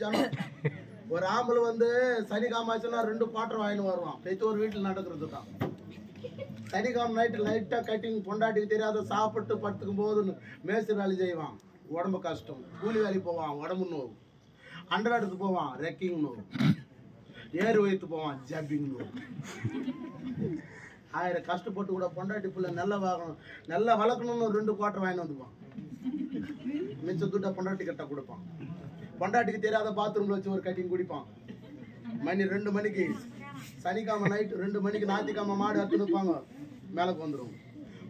ஜனம். ஒரு ஆம்பளை வந்து சனிக்காமாச்சுன்னா 2 குவார்டர் வாங்கின்னு வருவான். பெற்று ஒரு வீட்டில் நடக்கிறது தான். சனிக்காம நைட்டு லைட்டாக கட்டிங் பொண்டாட்டிக்கு தெரியாத சாப்பிட்டு படுத்துக்கும் போது மேஸ்திரி வேலை செய்வான், உடம்பு கஷ்டம். கூலி வேலைக்கு போவான், உடம்பு நோவு. அண்டராடுக்கு போவான், ரெக்கிங் நோவு. ஏறு வைத்து போவான், ஜம்பிங் நோவு. 1000 கஷ்டப்பட்டு கூட பொண்டாட்டி பிள்ளை நல்லா வாங்கணும், நல்லா வளர்க்கணும்னு 2 குவார்டர் வாங்கிட்டு வந்துப்பான். மிச்ச துட்டை பொண்டாட்டி கட்ட கொடுப்பான். பொண்டாட்டிக்கு தெரியாத பாத்ரூம்ல வச்சு ஒரு கட்டிங் குடிப்பான். மணி 2 மணிக்கு சனிக்கிழமை நைட்டு 2 மணிக்கு ஞாயிற்றுக்கிழமை மாடு எடுத்துன்னு வைப்பாங்க, மேலே வந்துடும்.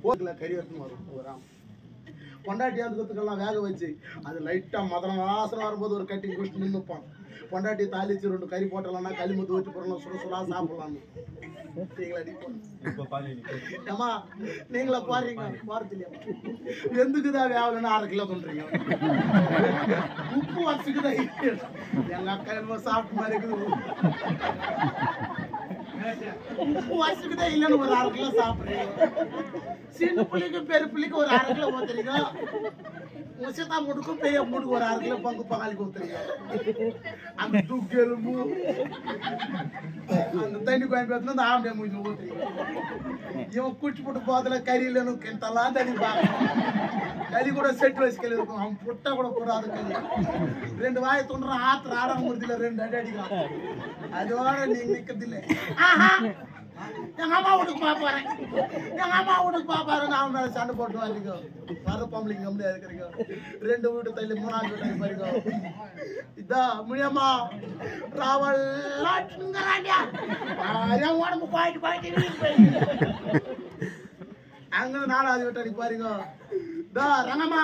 போக்கில் கறி எடுத்துன்னு வரும். ஒரு பொண்டாட்டி அதுக்கத்துக்கெல்லாம் வேக வச்சு அது லைட்டாக மதன வாசனம் வரும்போது ஒரு கட்டிங் குடிச்சு நின்றுப்பான். பொண்டாட்டி தாளிச்சு 2 கறி போட்டலாம்னா களிமுத்து வச்சு போடலாம், சுட சுடா சாப்பிடலான்னு. ஏமா நீங்களா பாருங்க, பாரதில்லையா எந்துக்குதான் வேவலன்னு 1/2 கிலோ பண்றீங்க. உப்பு வச்சுக்குதான் எங்க அக்கா சாப்பிட்டு மாதிரி இருக்குது. உப்பு வச்சுக்குதான் இல்லைன்னு ஒரு 1/2 கிலோ சாப்பிடுறீங்க. சின்ன பிள்ளைக்கு பெரிய பிள்ளைக்கு ஒரு 1/2 கிலோ ஊத்துறீங்க. முசத்தா முடுக்கும் பெரிய முடுக்கு ஒரு 1/2 கிலோ பங்கு பங்காளிக்கு ஊத்துறீங்க. அந்த தூக்கு எலும்பு அந்த தண்ணி கோயம்பேத்துல அந்த ஆம்பளை மூஞ்சி ஊத்துறீங்க. இவன் குச்சி போட்டு போதில் கறி இல்லைன்னு கிண்டலாம் தண்ணி பார்க்கணும். கறி கூட செட்டு வச்சுக்கல இருக்கும், அவன் புட்டா கூட போடாது கறி. 2 வாயை தொண்டுற ஆத்திர ஆடாம முடியல, 2 அடி அடிக்கலாம். அதோட நீங்க நிக்கிறதில்லை. எங்க அம்மா வீட்டுக்கு பாப்பாறேன், எங்க அம்மா வீட்டுக்கு பாப்பாரு. நான் மேல சண்டை போட்டு வாங்க வர பொம்பளைங்க கம்மியா இருக்கிறீங்க. 2 வீட்டு தள்ளி 3ஆவது வீட்டு பாருங்க. இதான் முடியாமா ராவல்லாண்டியா உடம்பு போயிட்டு போயிட்டு அங்க 4ஆவது வீட்டு அடி பாருங்க. ரங்கம்மா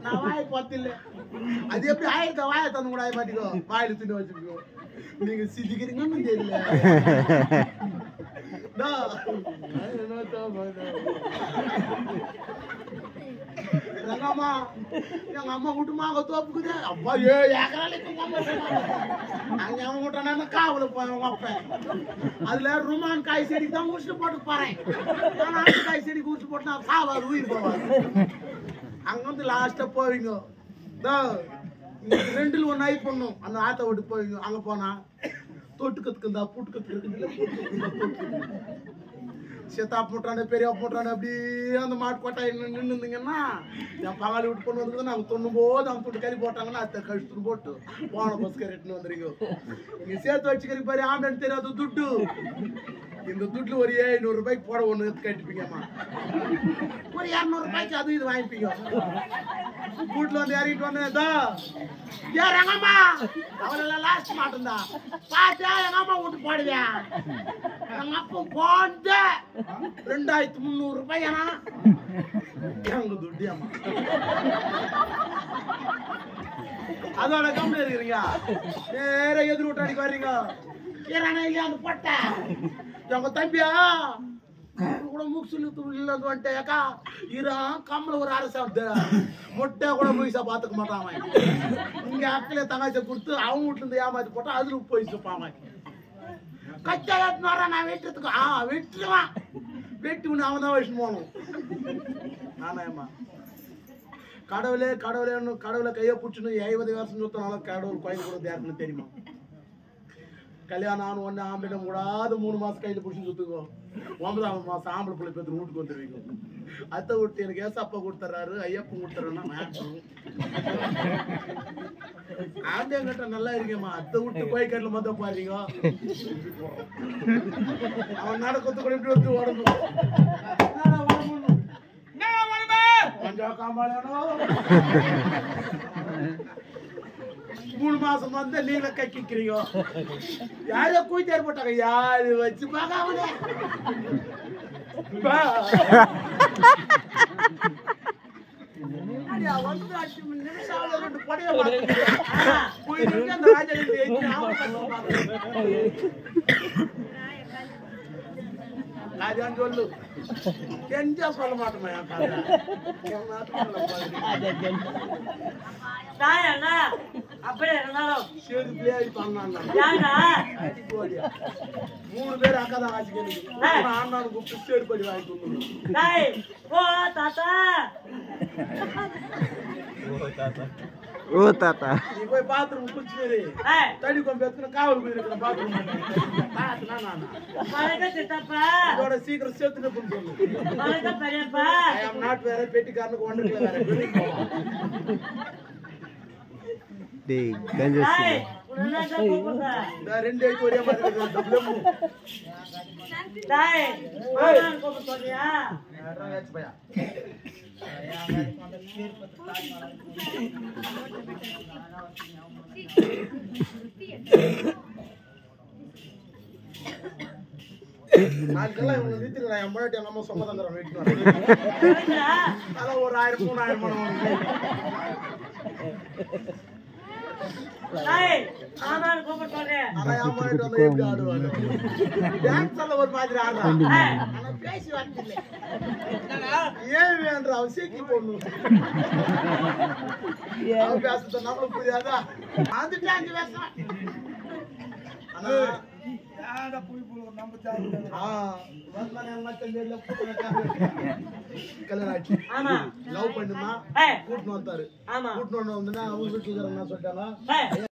நான் வாயை பார்த்தில்ல, அது எப்படி ஆயிரத்த வாயை தந்து கூட ஆய மாட்டீங்க, வாயில தின்னு வச்சுக்கோ. நீங்க சிரிக்கிறீங்கன்னு தெரியல. ரங்கம்மா எங்க அம்மா விட்டுமாங்க தோப்புக்குது. அப்பா 7 ஏக்கரால அங்க அவன் விட்டானா காவல போய் அவங்க அப்பன். அதுல ருமான் காய் செடி தான் உரிச்சு போட்டு போறேன். காய் செடி உரிச்சு போட்டு நான் சாவாது, உயிர் போவாது. அங்க வந்து லாஸ்டா போவீங்க. 2ல் 1 ஆகி பண்ணும். அந்த ஆத்த விட்டு போவீங்க. அங்க போனா தொட்டுக்கத்துக்கு இருந்தா புட்டுக்கத்துக்கு சேத்தா போட்டானே பெரிய போட்டானே அப்படியே அந்த மாட்டு கொட்டாய் நின்று இருந்தீங்கன்னா என் பங்காளி விட்டு பொண்ணு வந்து நாங்கள் தொண்ணும் போது அவங்க தொட்டு கறி போட்டாங்கன்னா அதை கழிச்சுட்டு போட்டு போன பஸ் கறிட்டுன்னு வந்துருங்க. நீங்க சேர்த்து வச்சுக்கறி பாரு, ஆம்பளை தெரியாது துட்டு. இந்த துட்டுல ஒரு 700 ரூபாய்க்கு போட ஒண்ணு கட்டிப்பீங்கம்மா. ஒரு 200 ரூபாய்க்கு அது இது வாங்கிப்பீங்க. வீட்டுல வந்து இறங்கிட்டு வந்தேன். ஏன் ரங்கம்மா அவரெல்லாம் லாஸ்ட் மாட்டேன் தான் பாத்தியா எங்க அம்மா வீட்டு போடுவியா? எங்க அப்பா போட 2300 ரூபாய். ஏன்னா எங்க துட்டியாம்மா அதோட கம்பெனி இருக்கிறீங்க. நேர எதிர் விட்டு அடிக்க வர்றீங்க. அந்த பொட்ட எங்க தம்பியா கூட மூக்ஸில் வந்துட்டேக்கா இரா கம்மல ஒரு அரசு மொட்டை கூட போயிசா பாத்துக்க மாட்டான். இங்க அக்கல தங்காய்ச்ச கொடுத்து அவங்க வீட்டுல இருந்து ஏமாத்தி போட்டா அதுல போயிச்சுப்பான். கச்சா வெட்டினா நான் வெட்டுறதுக்கு வெட்டுருவான். வெட்டி அவன் தான் வச்சுன்னு போகணும். நானாயம்மா கடவுளே கடவுளேன்னு கடவுளை கையை பிடிச்சுன்னு 50 வருஷம் சுத்தினாலும் கடவுள் கோயில் கூட யாருக்குன்னு தெரியுமா? கல்யாணம் ஆன ஒன்று ஆம்பிடம் கூடாது 3 மாசம் கையில் பிடிச்சி சுத்துக்கோ. 9ஆவது மாசம் ஆம்பளை பிள்ளை பேர் வீட்டுக்கு வந்துருவீங்க. அத்தை விட்டு எனக்கு ஏசப்பா கொடுத்துறாரு, ஐயப்பன் கொடுத்துறேன்னா ஆண்டியங்கிட்ட நல்லா இருக்கேம்மா. அத்தை விட்டு கோயிக்கட்டில் மொத்தம் பாருங்க. அவன் நடக்கத்து கூட இப்படி வந்து உடம்பு கொஞ்சம் காம்பாளனும் 3 மாசம் வந்து நீங்கள கக்கிக்கிறீங்க. யாரோ கூய் தேர் போட்டாங்க. யாரு வச்சு பாக்க வந்து 5 நிமிஷம் 2 படைய அந்த ராஜா ராஜான்னு சொல்லு. கெஞ்சா சொல்ல மாட்டோமா? அப்படியே இருந்தாலும் சரி பிள்ளையாடி பண்ணாங்க. 3 பேர் அக்கா தான் ஆச்சு கேள்வி. ஆண்டானு கூப்பிட்டு சேடு படி வாங்கிட்டு வந்து ஓ தாத்தா ஓ தாத்தா நீ போய் பாத்ரூம் குளிச்சுரு தடி கொம்பு எடுத்துன்னு காவல் போயிருக்கிற பாத்ரூம் இதோட சீக்கிரம் சேர்த்துட்டு சொல்லு ஐ ஆம் நாட் வேற பெட்டிக்காரனுக்கு ஒன்றுல வேற டேய் கஞ்சா இந்த ரெண்டு ஐக்கு ஒரே மாதிரி இருக்கு டபுள் டாய் மாமான் கோபம் சொல்றியா ராஜ் பையா நாக்கெல்லாம் இவங்க நிறுத்திடுறா என் முன்னாடி நம்ம சொந்தம் வீட்டு அதான் ஒரு 1000 3000 டாய் மாமான் கோபம் சொல்றேன் ஆனா என் முன்னாடி வந்து எப்படி ஆடுவாங்க டான்ஸ் எல்லாம் ஒரு மாதிரி ஆடுறான் ஆனா பேசி வரதில்லை ஏன் வேண்ட அவசியக்கி போடணும் அவன் பேசுறது நம்மளுக்கு புரியாதா வந்துட்டு அஞ்சு பேசுறான் ஆனா லவ் பண்ணுமா கூட்டின்னு வந்தாரு கூட்டின்னு வந்து அவங்க வீட்டுல சொல்லிட்டாங்க